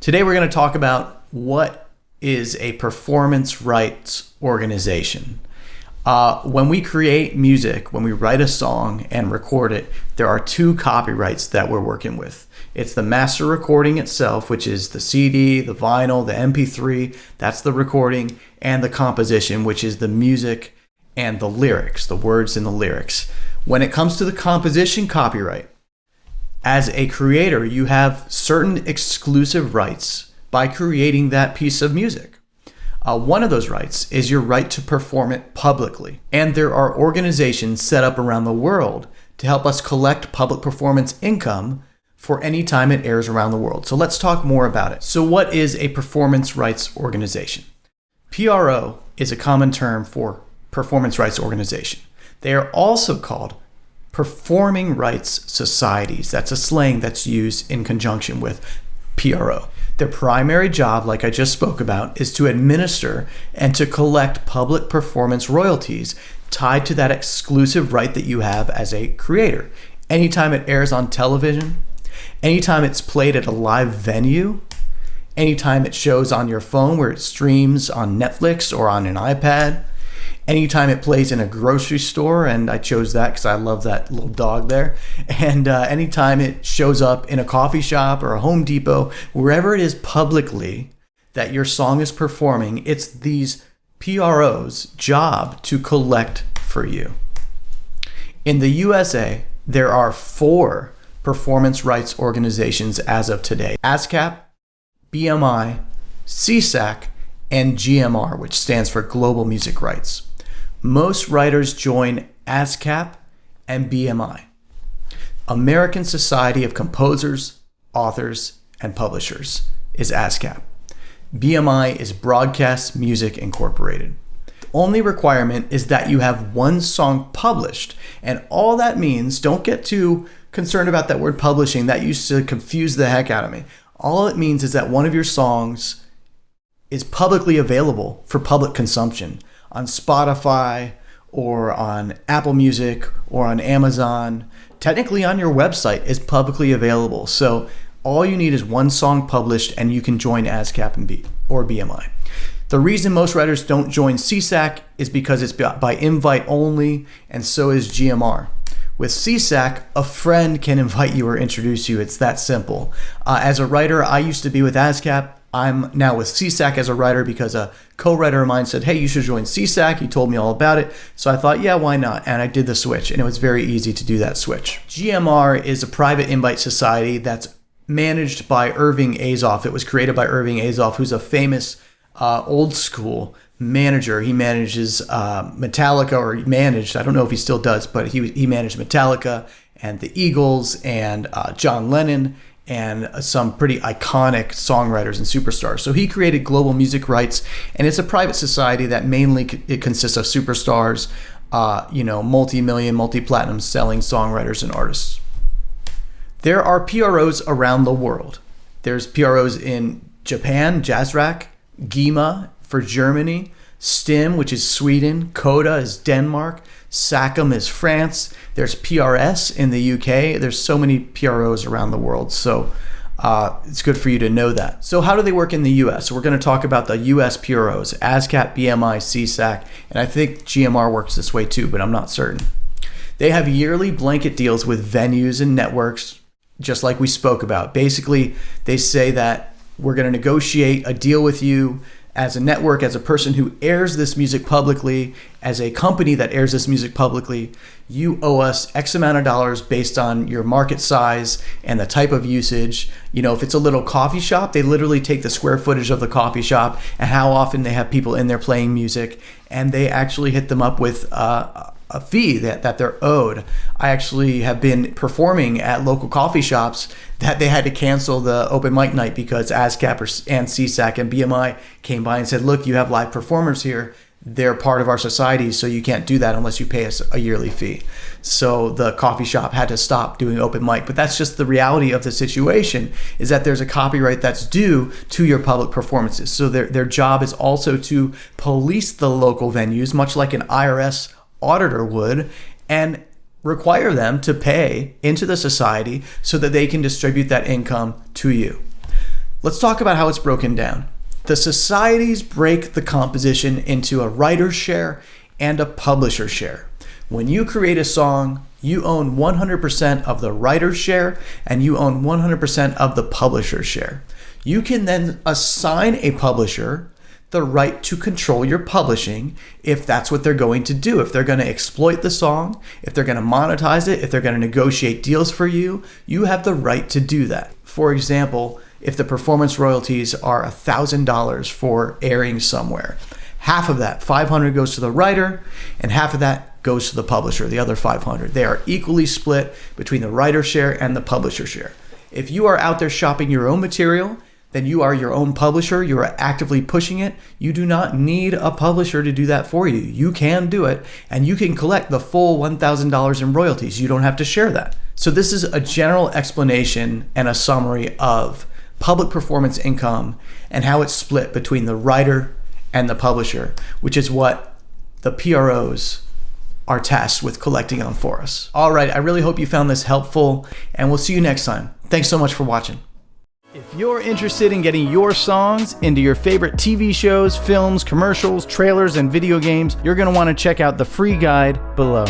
Today we're going to talk about what is a performance rights organization. When we create music, when we write a song and record it, there are two copyrights that we're working with. It's the master recording itself, which is the CD, the vinyl, the MP3, that's the recording, and the composition, which is the music and the lyrics, the words in the lyrics. When it comes to the composition copyright, as a creator, you have certain exclusive rights by creating that piece of music. One of those rights is your right to perform it publicly. And there are organizations set up around the world to help us collect public performance income for any time it airs around the world. So let's talk more about it. So what is a performance rights organization? PRO is a common term for performance rights organization. They are also called performing rights societies. That's a slang that's used in conjunction with PRO. Their primary job, like I just spoke about, is to administer and to collect public performance royalties tied to that exclusive right that you have as a creator. Anytime it airs on television, anytime it's played at a live venue, anytime it shows on your phone where it streams on Netflix or on an iPad, anytime it plays in a grocery store, and I chose that because I love that little dog there, and anytime it shows up in a coffee shop or a Home Depot, wherever it is publicly that your song is performing, it's these PRO's job to collect for you. In the USA, there are 4 performance rights organizations as of today: ASCAP, BMI, CSAC, and GMR, which stands for Global Music Rights. Most writers join ASCAP and BMI, American Society of Composers, Authors, and Publishers is ASCAP. BMI is Broadcast Music Incorporated. The only requirement is that you have one song published, and all that means, don't get too concerned about that word publishing, that used to confuse the heck out of me. All it means is that one of your songs is publicly available for public consumption on Spotify or on Apple Music or on Amazon. Technically on your website is publicly available. So all you need is one song published and you can join ASCAP or BMI. The reason most writers don't join CSAC is because it's by invite only, and so is GMR. With CSAC, a friend can invite you or introduce you. It's that simple. As a writer, I used to be with ASCAP. I'm now with CSAC as a writer because a co-writer of mine said, hey, you should join CSAC. He told me all about it. So I thought, yeah, why not? And I did the switch, and it was very easy to do that switch. GMR is a private invite society that's managed by Irving Azoff. It was created by Irving Azoff, who's a famous old school manager. He manages Metallica, or he managed, I don't know if he still does, but he managed Metallica and the Eagles and John Lennon and some pretty iconic songwriters and superstars. So he created Global Music Rights, and it's a private society that mainly it consists of superstars, multi-million, multi-platinum selling songwriters and artists. There are PROs around the world. There's PROs in Japan, JazzRack, GEMA for Germany, STIM, which is Sweden, CODA is Denmark, SACM is France, there's PRS in the UK. There's so many PROs around the world, so it's good for you to know that. So how do they work in the US? So we're going to talk about the US PROs, ASCAP, BMI, CSAC, and I think GMR works this way too, but I'm not certain. They have yearly blanket deals with venues and networks, just like we spoke about. Basically, they say that we're going to negotiate a deal with you as a network, as a person who airs this music publicly, as a company that airs this music publicly. You owe us X amount of dollars based on your market size and the type of usage. If it's a little coffee shop, they literally take the square footage of the coffee shop and how often they have people in there playing music, and they actually hit them up with a fee that they're owed. I actually have been performing at local coffee shops that they had to cancel the open mic night because ASCAP and CSAC and BMI came by and said, look, you have live performers here. They're part of our society, so you can't do that unless you pay us a yearly fee. So the coffee shop had to stop doing open mic. But that's just the reality of the situation, is that there's a copyright that's due to your public performances. So their job is also to police the local venues, much like an IRS auditor would, and require them to pay into the society so that they can distribute that income to you. Let's talk about how it's broken down. The societies break the composition into a writer's share and a publisher share. When you create a song, you own 100% of the writer's share and you own 100% of the publisher's share. You can then assign a publisher the right to control your publishing if that's what they're going to do. If they're going to exploit the song, if they're going to monetize it, if they're going to negotiate deals for you, you have the right to do that. For example, if the performance royalties are $1,000 for airing somewhere, half of that, $500, goes to the writer, and half of that goes to the publisher, the other $500. They are equally split between the writer share and the publisher share. If you are out there shopping your own material, then you are your own publisher. You are actively pushing it. You do not need a publisher to do that for you. You can do it, and you can collect the full $1,000 in royalties. You don't have to share that. So this is a general explanation and a summary of public performance income and how it's split between the writer and the publisher, which is what the PROs are tasked with collecting on for us. All right, I really hope you found this helpful, and we'll see you next time. Thanks so much for watching. If you're interested in getting your songs into your favorite TV shows, films, commercials, trailers, and video games, you're going to want to check out the free guide below.